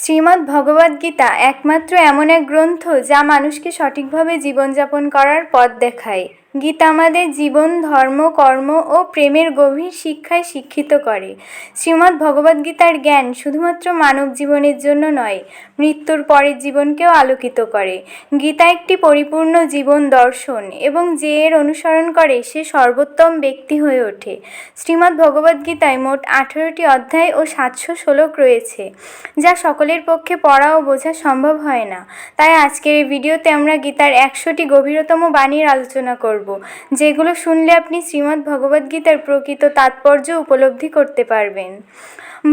শ্রীমদ্ ভগবদ্গীতা একমাত্র এমন এক গ্রন্থ যা মানুষকে সঠিকভাবে জীবনযাপন করার পথ দেখায়। গীতা আমাদের জীবন, ধর্ম, কর্ম ও প্রেমের গভীর শিক্ষায় শিক্ষিত করে। শ্রীমদ্ ভগবদ্গীতার জ্ঞান শুধুমাত্র মানব জীবনের জন্য নয়, মৃত্যুর পরের জীবনকেও আলোকিত করে। গীতা একটি পরিপূর্ণ জীবন দর্শন এবং যে এর অনুসরণ করে সে সর্বোত্তম ব্যক্তি হয়ে ওঠে। শ্রীমদ্ ভগবদ্গীতায় মোট 18টি অধ্যায় ও 700 শ্লোক রয়েছে, যা সকলের পক্ষে পড়া ও বোঝা সম্ভব হয় না। তাই আজকের এই ভিডিওতে আমরা গীতার 100টি গভীরতম বাণীর আলোচনা করব, যেগুলো শুনলে আপনি শ্রীমদ্ ভগবদ্গীতার প্রকৃত তাৎপর্য উপলব্ধি করতে পারবেন।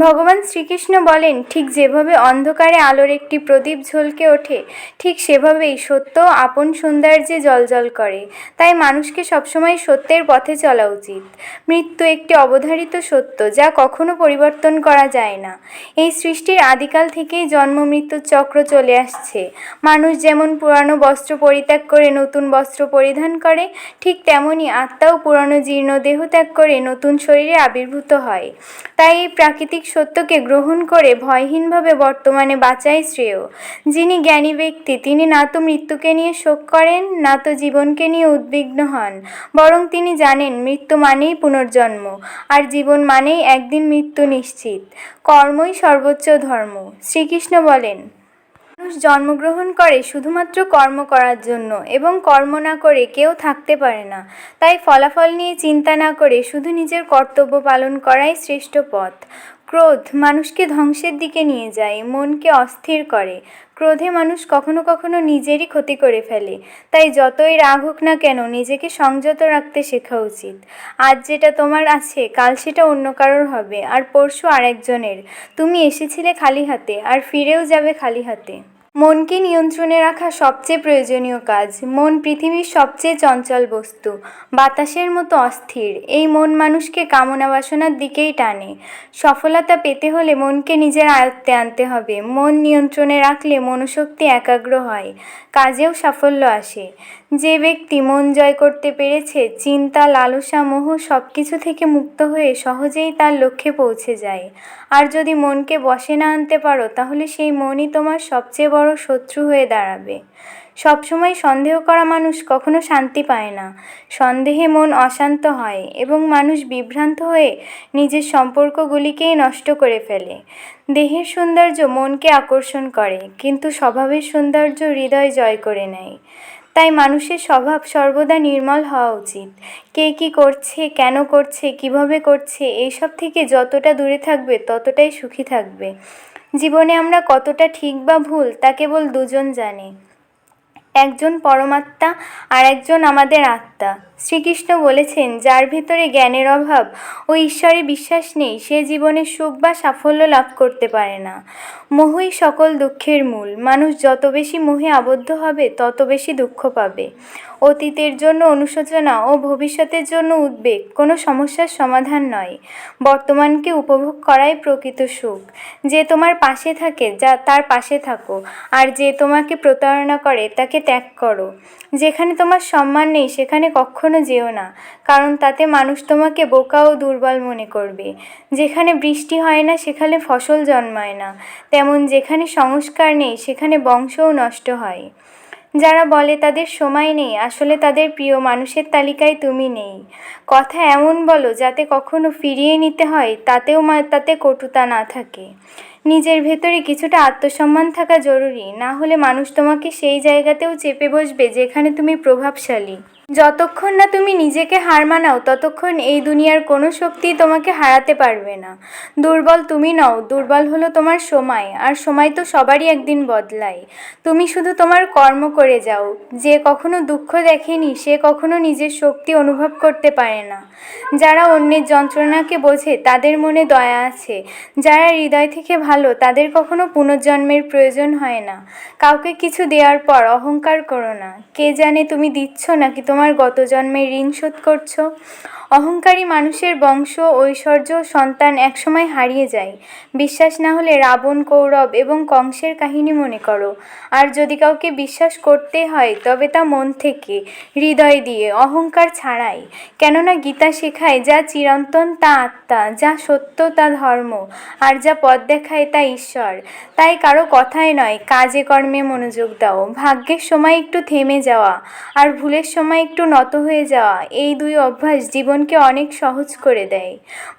ভগবান শ্রীকৃষ্ণ বলেন, ঠিক যেভাবে অন্ধকারে আলোর একটি প্রদীপ ঝলকে ওঠে, ঠিক সেভাবেই সত্য আপন সৌন্দর্যে জ্বলজ্বল করে। তাই মানুষকে সবসময় সত্যের পথে চলা উচিত। মৃত্যু একটি অবধারিত সত্য, যা কখনো পরিবর্তন করা যায় না। এই সৃষ্টির আদিকাল থেকেই জন্ম মৃত্যুর চক্র চলে আসছে। মানুষ যেমন পুরানো বস্ত্র পরিত্যাগ করে নতুন বস্ত্র পরিধান করে, ঠিক তেমনি আত্মাও পুরানো জীর্ণ দেহ ত্যাগ করে নতুন শরীরে আবির্ভূত হয়। তাই এই প্রাকৃতিক সত্যকে গ্রহণ করে ভয়হীনভাবে বর্তমানে বাঁচাই শ্রেয়। যিনি জ্ঞানী ব্যক্তি, তিনি না তো মৃত্যুকে নিয়ে শোক করেন, না তো জীবনকে নিয়ে উদ্বিগ্ন হন, বরং তিনি জানেন মৃত্যু মানেই পুনর্জন্ম, আর জীবন মানেই একদিন মৃত্যু নিশ্চিত। কর্মই সর্বোচ্চ ধর্ম। শ্রীকৃষ্ণ বলেন, মানুষ জন্মগ্রহণ করে শুধুমাত্র কর্ম করার জন্য, এবং কর্ম না করে কেউ থাকতে পারে না। তাই ফলাফল নিয়ে চিন্তা না করে শুধু নিজের কর্তব্য পালন করাই শ্রেষ্ঠ পথ। ক্রোধ মানুষকে ধ্বংসের দিকে নিয়ে যায়, মনকে অস্থির করে। ক্রোধে মানুষ কখনো কখনো নিজেরই ক্ষতি করে ফেলে। তাই যতই রাগ হোক না কেন, নিজেকে সংযত রাখতে শেখা উচিত। আজ যেটা তোমার আছে, কাল সেটা অন্য কারোর হবে, আর পরশু আরেকজনের। তুমি এসেছিলে খালি হাতে, আর ফিরেও যাবে খালি হাতে। মনকে নিয়ন্ত্রণে রাখা সবচেয়ে প্রয়োজনীয় কাজ। মন পৃথিবীর সবচেয়ে চঞ্চল বস্তু, বাতাসের মতো অস্থির। এই মন মানুষকে কামনা বাসনার দিকেই টানে। সফলতা পেতে হলে মনকে নিজের আয়ত্তে আনতে হবে। মন নিয়ন্ত্রণে রাখলে মনোশক্তি একাগ্র হয়, কাজেও সাফল্য আসে। যে ব্যক্তি মন জয় করতে পেরেছে, চিন্তা, লালসা, মোহ সব কিছু থেকে মুক্ত হয়ে সহজেই তার লক্ষ্যে পৌঁছে যায়। আর যদি মনকে বশে না আনতে পারো, তাহলে সেই মনই তোমার সবচেয়ে বড় শত্রু হয়ে দাঁড়াবে। সবসময় সন্দেহ করা মানুষ কখনো শান্তি পায় না। সন্দেহে মন অশান্ত হয় এবং মানুষ বিভ্রান্ত হয়ে নিজের সম্পর্কগুলিকেই নষ্ট করে ফেলে। দেহের সৌন্দর্য মনকে আকর্ষণ করে, কিন্তু স্বভাবের সৌন্দর্য হৃদয় জয় করে নেয়। তাই মানুষের স্বভাব সর্বদা নির্মল হওয়া উচিত। কে কী করছে, কেন করছে, কিভাবে করছে, এইসব থেকে যতটা দূরে থাকবে ততটাই সুখী থাকবে। জীবনে আমরা কতটা ঠিক বা ভুল তা কেবল দুজন জানে, একজন পরমাত্মা আর একজন আমাদের আত্মা। শ্রীকৃষ্ণ বলেছেন, যার ভেতরে জ্ঞানের অভাব ও ঈশ্বরে বিশ্বাস নেই, সে জীবনে সুখ বা সাফল্য লাভ করতে পারে না। মোহই সকল দুঃখের মূল। মানুষ যত বেশি মোহে আবদ্ধ হবে, তত বেশি দুঃখ পাবে। অতীতের জন্য অনুশোচনা ও ভবিষ্যতের জন্য উদ্বেগ কোনো সমস্যার সমাধান নয়। বর্তমানকে উপভোগ করাই প্রকৃত সুখ। যে তোমার পাশে থাকে, তার পাশে থাকো, আর যে তোমাকে প্রতারণা করে তাকে ত্যাগ করো। যেখানে তোমার সম্মান নেই, সেখানে কখনো যেও না, কারণ তাতে মানুষ তোমাকে বোকা ও দুর্বল মনে করবে। যেখানে বৃষ্টি হয় না, সেখানে ফসল জন্মায় না। তেমন যেখানে সংস্কার নেই, সেখানে বংশও নষ্ট হয়। যারা বলে তাদের সময় নেই, আসলে তাদের প্রিয় মানুষের তালিকায় তুমি নেই। কথা এমন বলো যাতে কখনো ফিরিয়ে নিতে হয়, তাতে কটুতা না থাকে। নিজের ভেতরে কিছুটা আত্মসম্মান থাকা জরুরি, না হলে মানুষ তোমাকে সেই জায়গাতেও চেপে বসবে যেখানে তুমি প্রভাবশালী। যতক্ষণ না তুমি নিজেকে হার মানাও, ততক্ষণ এই দুনিয়ার কোনো শক্তি তোমাকে হারাতে পারবে না। দুর্বল তুমি নও, দুর্বল হলো তোমার সময়, আর সময় তো সবারই একদিন বদলায়। তুমি শুধু তোমার কর্ম করে যাও। যে কখনো দুঃখ দেখেনি, সে কখনো নিজের শক্তি অনুভব করতে পারে না। যারা অন্যের যন্ত্রণাকে বোঝে, তাদের মনে দয়া আছে। যারা হৃদয় থেকে ভালো, তাদের কখনো পুনর্জন্মের প্রয়োজন হয় না। কাউকে কিছু দেওয়ার পর অহংকার করো না। কে জানে তুমি দিচ্ছ নাকি তোমার তোমার গত জন্মের ঋণ শোধ করছো? অহংকারী মানুষের বংশ, ঐশ্বর্য, সন্তান একসময় হারিয়ে যায়। বিশ্বাস না হলে রাবণ, কৌরব এবং কংসের কাহিনী মনে করো। আর যদি কাউকে বিশ্বাস করতে হয় তবে তা মন থেকে, হৃদয় দিয়ে, অহংকার ছাড়াই। কেননা গীতা শেখায় যা চিরন্তন তা আত্মা, যা সত্য তা ধর্ম, আর যা পথ দেখায় তা ঈশ্বর। তাই কারো কথায় নয়, কাজে কর্মে মনোযোগ দাও। ভাগ্যের সময় একটু থেমে যাওয়া আর ভুলের সময় একটু নত হয়ে যাওয়া, এই দুই অভ্যাস জীবনকে অনেক সহজ করে দেয়।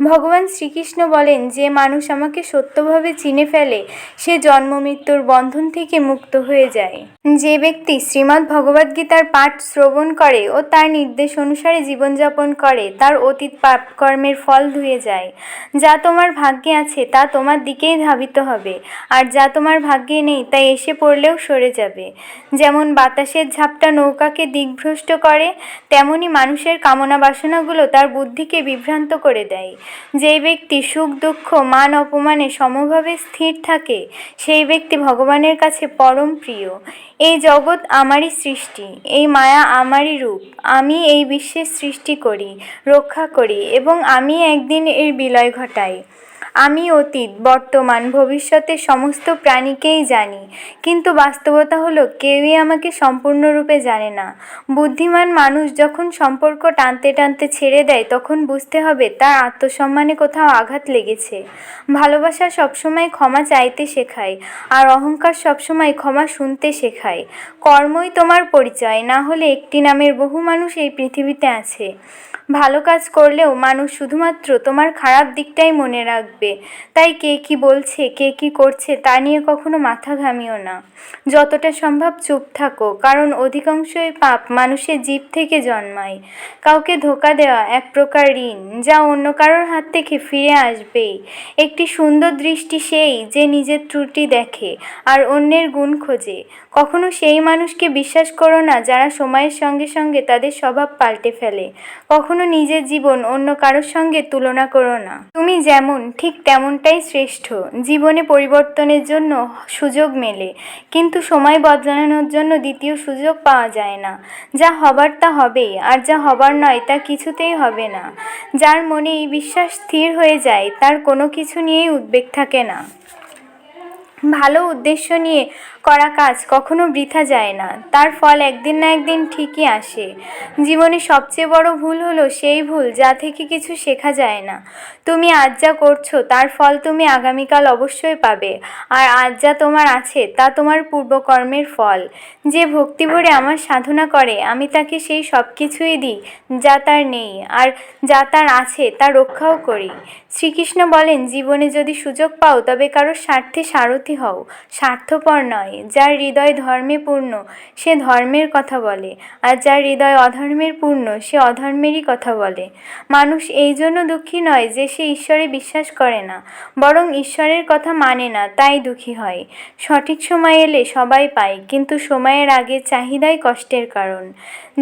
ভগবান শ্রীকৃষ্ণ বলেন, যে মানুষ আমাকে সত্যভাবে চিনে ফেলে সে জন্ম মৃত্যুর বন্ধন থেকে মুক্ত হয়ে যায়। যে ব্যক্তি শ্রীমদ্ ভগবদ্গীতার পাঠ শ্রবণ করে ও তার নির্দেশ অনুসারে জীবনযাপন করে তার অতীত পাপকর্মের ফল ধুয়ে যায়। যা তোমার ভাগ্যে আছে তা তোমার দিকেই ধাবিত হবে, আর যা তোমার ভাগ্যে নেই তা এসে পড়লেও সরে যাবে। যেমন বাতাসের ঝাপটা নৌকাকে দিকভ্রষ্ট করে, তেমনি মানুষের কামনা বাসনাগুলো তার বুদ্ধিকে বিভ্রান্ত করে দেয়। যে ব্যক্তি সুখ দুঃখ মান অপমানে সমভাবে স্থির থাকে সেই ব্যক্তি ভগবানের কাছে পরম প্রিয়। এই জগৎ আমারই সৃষ্টি, এই মায়া আমারই রূপ। আমি এই বিশ্বের সৃষ্টি করি, রক্ষা করি এবং আমি একদিন এর বিলয় ঘটাই। আমি অতীত, বর্তমান, ভবিষ্যতের সমস্ত প্রাণীকেই জানি, কিন্তু বাস্তবতা হলো কেউই আমাকে সম্পূর্ণরূপে জানে না। বুদ্ধিমান মানুষ যখন সম্পর্ক টানতে টানতে ছেড়ে দেয় তখন বুঝতে হবে তার আত্মসম্মানে কোথাও আঘাত লেগেছে। ভালোবাসা সবসময় ক্ষমা চাইতে শেখায়, আর অহংকার সবসময় ক্ষমা শুনতে শেখায়। কর্মই তোমার পরিচয়, না হলে একটি নামের বহু মানুষ এই পৃথিবীতে আছে। ভালো কাজ করলেও মানুষ শুধুমাত্র তোমার খারাপ দিকটাই মনে রাখবে। তাই কে কি বলছে, কে কি করছে তা নিয়ে কখনো মাথা ঘামিও না। যতটা সম্ভব চুপ থাকো, কারণ অধিকাংশই পাপ মানুষের জীব থেকে জন্মায়। কাউকে ধোঁকা দেওয়া এক প্রকার ঋণ, যা অন্য কারোর হাত থেকে ফিরে আসবেই। একটি সুন্দর দৃষ্টি সেই যে নিজের ত্রুটি দেখে আর অন্যের গুণ খোঁজে। কখনো সেই মানুষকে বিশ্বাস করো না যারা সময়ের সঙ্গে সঙ্গে তাদের স্বভাব পাল্টে ফেলে। কখনো নিজের জীবন অন্য কারোর সঙ্গে তুলনা করো না। তুমি যেমন ঠিক তেমনটাই শ্রেষ্ঠ। জীবনে পরিবর্তনের জন্য সুযোগ মেলে, কিন্তু সময় বদলানোর জন্য দ্বিতীয় সুযোগ পাওয়া যায় না। যা হবার তা হবেই, আর যা হবার নয় তা কিছুতেই হবে না। যার মনে এই বিশ্বাস স্থির হয়ে যায় তার কোনো কিছু নিয়েই উদ্বেগ থাকে না। ভালো উদ্দেশ্য নিয়ে করা কাজ কখনো বৃথা যায় না, তার ফল একদিন না একদিন ঠিকই আসে। জীবনে সবচেয়ে বড় ভুল হলো সেই ভুল যা থেকে কিছু শেখা যায় না। তুমি আজ যা করছো তার ফল তুমি আগামীকাল অবশ্যই পাবে, আর আজ যা তোমার আছে তা তোমার পূর্বকর্মের ফল। যে ভক্তি ভরে আমার সাধনা করে আমি তাকে সেই সব কিছুই দিই যা তার নেই, আর যা তার আছে তা রক্ষাও করি। শ্রীকৃষ্ণ বলেন, জীবনে যদি সুযোগ পাও তবে কারোর স্বার্থে সারথি হও, স্বার্থপর নয়। যার হৃদয় ধর্মে পূর্ণ সে ধর্মের কথা বলে, আর যার হৃদয় অধর্মের পূর্ণ সে অধর্মেরই কথা বলে। মানুষ এই জন্য দুঃখী নয় যে সে ঈশ্বরে বিশ্বাস করে না, বরং ঈশ্বরের কথা মানে না তাই দুঃখী হয়। সঠিক সময় এলে সবাই পায়, কিন্তু সময়ের আগে চাহিদাই কষ্টের কারণ।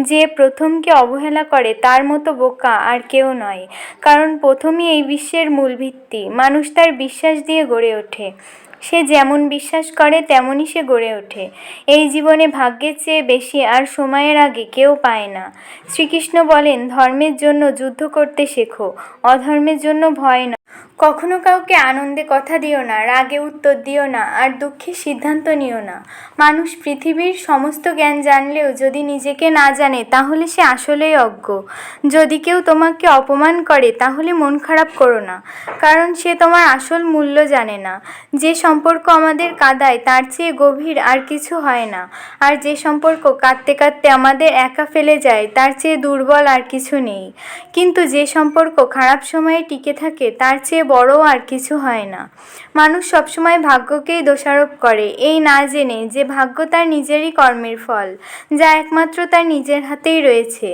যে প্রথমকে অবহেলা করে তার মতো বোকা আর কেউ নয়, কারণ প্রথমই এই বিশ্বের মূল ভিত্তি। মানুষ তার বিশ্বাস দিয়ে গড়ে ওঠে। সে যেমন বিশ্বাস করে তেমনই সে গড়ে ওঠে। এই জীবনে ভাগ্যের চেয়ে বেশি আর সময়ের আগে কেউ পায় না। শ্রীকৃষ্ণ বলেন, ধর্মের জন্য যুদ্ধ করতে শেখো, অধর্মের জন্য ভয় না। কখনো কাউকে আনন্দে কথা দিও না, রাগে উত্তর দিও না, আর দুঃখে সিদ্ধান্ত নিও না। মানুষ পৃথিবীর সমস্ত জ্ঞান জানলেও যদি নিজেকে না জানে তাহলে সে আসলেই অজ্ঞ। যদি কেউ তোমাকে অপমান করে তাহলে মন খারাপ করো না, কারণ সে তোমার আসল মূল্য জানে না। যে সম্পর্ক আমাদের কাঁদায় তার চেয়ে গভীর আর কিছু হয় না, আর যে সম্পর্ক কাঁদতে কাঁদতে আমাদের একা ফেলে যায় তার চেয়ে দুর্বল আর কিছু নেই। কিন্তু যে সম্পর্ক খারাপ সময়ে টিকে থাকে তার চেয়ে বড় আর কিছু হয় না। মানুষ সবসময় ভাগ্যকেই দোষারোপ করে, এই না জেনে যে ভাগ্য তার নিজেরই কর্মের ফল, যা একমাত্র তার নিজের হাতেই রয়েছে।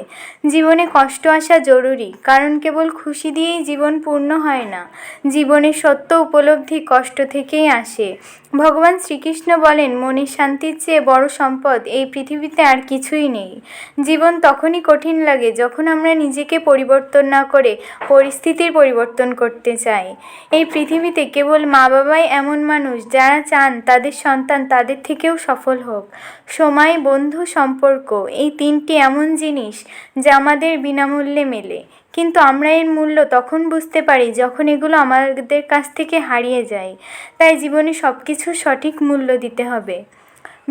জীবনে কষ্ট আসা জরুরি, কারণ কেবল খুশি দিয়েই জীবন পূর্ণ হয় না। জীবনের সত্য উপলব্ধি কষ্ট থেকেই আসে। ভগবান শ্রীকৃষ্ণ বলেন, মনের শান্তির চেয়ে বড় সম্পদ এই পৃথিবীতে আর কিছুই নেই। জীবন তখনই কঠিন লাগে যখন আমরা নিজেকে পরিবর্তন না করে পরিস্থিতির পরিবর্তন করতে যায়। এই পৃথিবীতে কেবল মা বাবাই এমন মানুষ যারা চান তাদের সন্তান তাদের থেকেও সফল হোক। সময়, বন্ধু, সম্পর্ক এই তিনটি এমন জিনিস যা আমাদের বিনামূল্যে মেলে, কিন্তু আমরা এর মূল্য তখন বুঝতে পারি যখন এগুলো আমাদের কাছ থেকে হারিয়ে যায়। তাই জীবনে সব কিছুর সঠিক মূল্য দিতে হবে।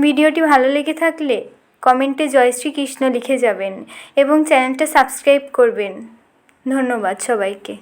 ভিডিওটি ভালো লেগে থাকলে কমেন্টে জয় শ্রীকৃষ্ণ লিখে যাবেন এবং চ্যানেলটা সাবস্ক্রাইব করবেন। ধন্যবাদ সবাইকে।